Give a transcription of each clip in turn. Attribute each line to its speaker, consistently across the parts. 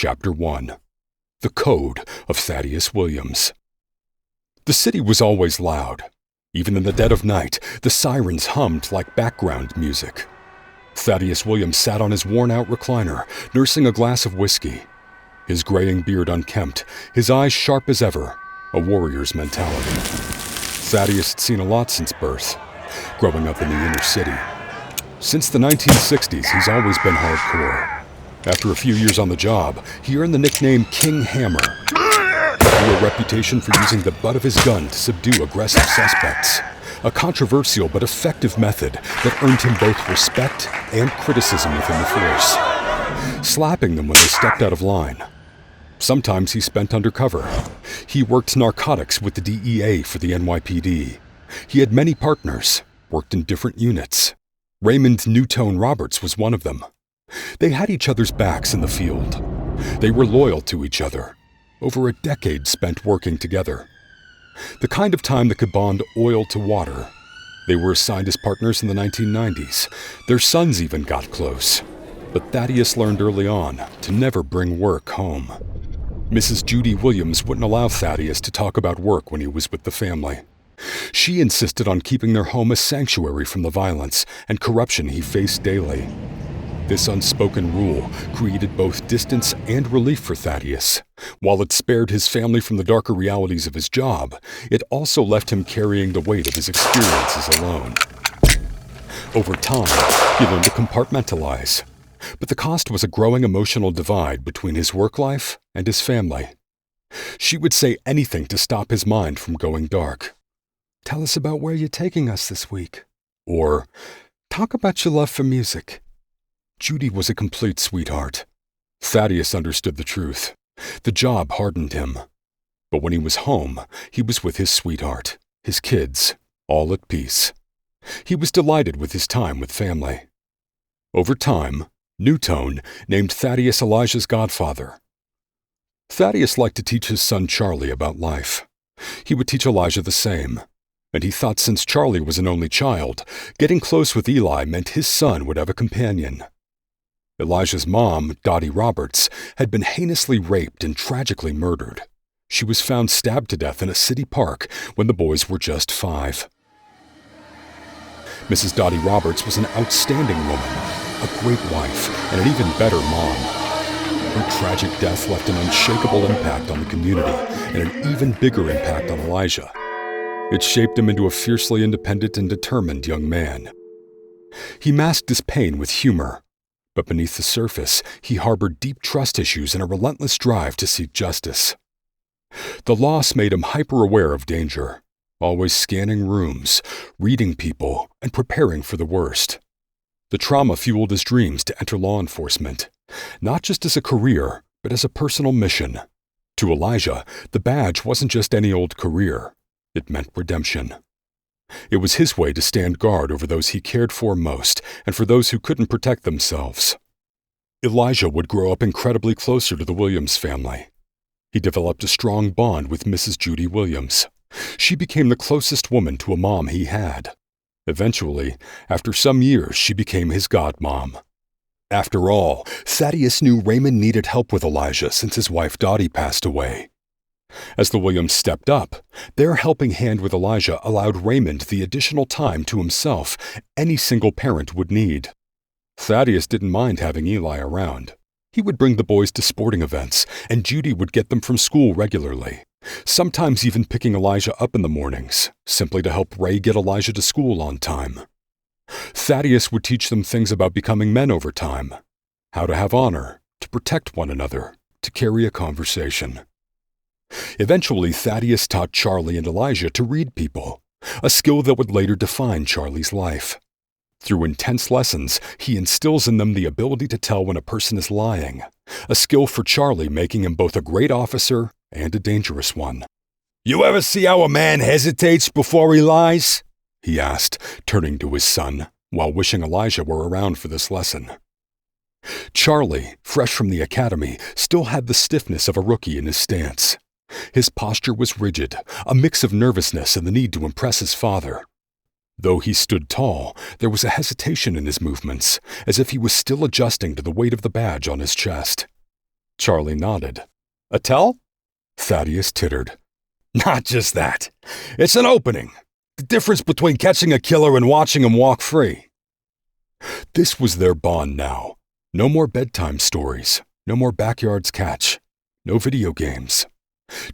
Speaker 1: Chapter 1. The Code of Thaddeus Williams. The city was always loud. Even in the dead of night, the sirens hummed like background music. Thaddeus Williams sat on his worn-out recliner, nursing a glass of whiskey. His graying beard unkempt, his eyes sharp as ever, a warrior's mentality. Thaddeus had seen a lot since birth, growing up in the inner city. Since the 1960s, he's always been hardcore. After a few years on the job, he earned the nickname King Hammer, a reputation for using the butt of his gun to subdue aggressive suspects, a controversial but effective method that earned him both respect and criticism within the force, slapping them when they stepped out of line. Sometimes he spent undercover. He worked narcotics with the DEA for the NYPD. He had many partners, worked in different units. Raymond Newtone Roberts was one of them. They had each other's backs in the field. They were loyal to each other. Over a decade spent working together. The kind of time that could bond oil to water. They were assigned as partners in the 1990s. Their sons even got close. But Thaddeus learned early on to never bring work home. Mrs. Judy Williams wouldn't allow Thaddeus to talk about work when he was with the family. She insisted on keeping their home a sanctuary from the violence and corruption he faced daily. This unspoken rule created both distance and relief for Thaddeus. While it spared his family from the darker realities of his job, it also left him carrying the weight of his experiences alone. Over time, he learned to compartmentalize, but the cost was a growing emotional divide between his work life and his family. She would say anything to stop his mind from going dark. "Tell us about where you're taking us this week." Or, "Talk about your love for music." Judy was a complete sweetheart. Thaddeus understood the truth. The job hardened him. But when he was home, he was with his sweetheart, his kids, all at peace. He was delighted with his time with family. Over time, Newtone named Thaddeus Elijah's godfather. Thaddeus liked to teach his son Charlie about life. He would teach Elijah the same. And he thought since Charlie was an only child, getting close with Eli meant his son would have a companion. Elijah's mom, Dottie Roberts, had been heinously raped and tragically murdered. She was found stabbed to death in a city park when the boys were just 5. Mrs. Dottie Roberts was an outstanding woman, a great wife, and an even better mom. Her tragic death left an unshakable impact on the community and an even bigger impact on Elijah. It shaped him into a fiercely independent and determined young man. He masked his pain with humor, but beneath the surface, he harbored deep trust issues and a relentless drive to seek justice. The loss made him hyper-aware of danger, always scanning rooms, reading people, and preparing for the worst. The trauma fueled his dreams to enter law enforcement, not just as a career, but as a personal mission. To Elijah, the badge wasn't just any old career. It meant redemption. It was his way to stand guard over those he cared for most and for those who couldn't protect themselves. Elijah would grow up incredibly closer to the Williams family. He developed a strong bond with Mrs. Judy Williams. She became the closest woman to a mom he had. Eventually, after some years, she became his godmom. After all, Thaddeus knew Raymond needed help with Elijah since his wife Dottie passed away. As the Williams stepped up, their helping hand with Elijah allowed Raymond the additional time to himself any single parent would need. Thaddeus didn't mind having Eli around. He would bring the boys to sporting events, and Judy would get them from school regularly, sometimes even picking Elijah up in the mornings, simply to help Ray get Elijah to school on time. Thaddeus would teach them things about becoming men over time, how to have honor, to protect one another, to carry a conversation. Eventually, Thaddeus taught Charlie and Elijah to read people, a skill that would later define Charlie's life. Through intense lessons, he instills in them the ability to tell when a person is lying, a skill for Charlie making him both a great officer and a dangerous one. "You ever see how a man hesitates before he lies?" he asked, turning to his son, while wishing Elijah were around for this lesson. Charlie, fresh from the academy, still had the stiffness of a rookie in his stance. His posture was rigid, a mix of nervousness and the need to impress his father. Though he stood tall, there was a hesitation in his movements, as if he was still adjusting to the weight of the badge on his chest. Charlie nodded. A tell? Thaddeus tittered. Not just that. It's an opening. The difference between catching a killer and watching him walk free. This was their bond now. No more bedtime stories. No more backyards catch. No video games.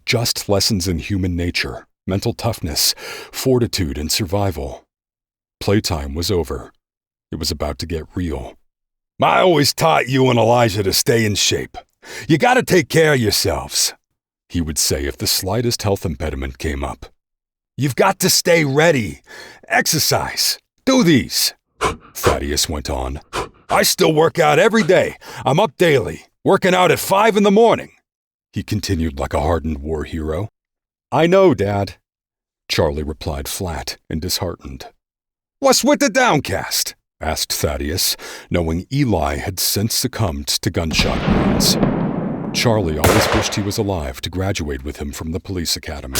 Speaker 1: Just lessons in human nature, mental toughness, fortitude, and survival. Playtime was over. It was about to get real. I always taught you and Elijah to stay in shape. You gotta take care of yourselves, he would say if the slightest health impediment came up. You've got to stay ready. Exercise. Do these, Thaddeus went on. I still work out every day. I'm up daily, working out at 5 in the morning, he continued like a hardened war hero. I know, Dad, Charlie replied flat and disheartened. What's with the downcast? Asked Thaddeus, knowing Eli had since succumbed to gunshot wounds. Charlie always wished he was alive to graduate with him from the police academy.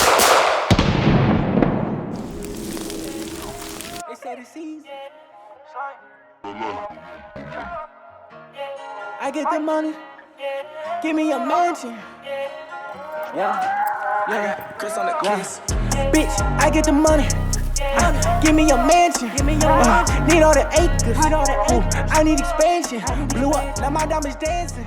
Speaker 2: I get the money, give me a mansion. Yeah, Chris on the keys. Bitch, I get the money, give me a mansion. Need all the acres, I need expansion. Blew up, now my diamonds dancing.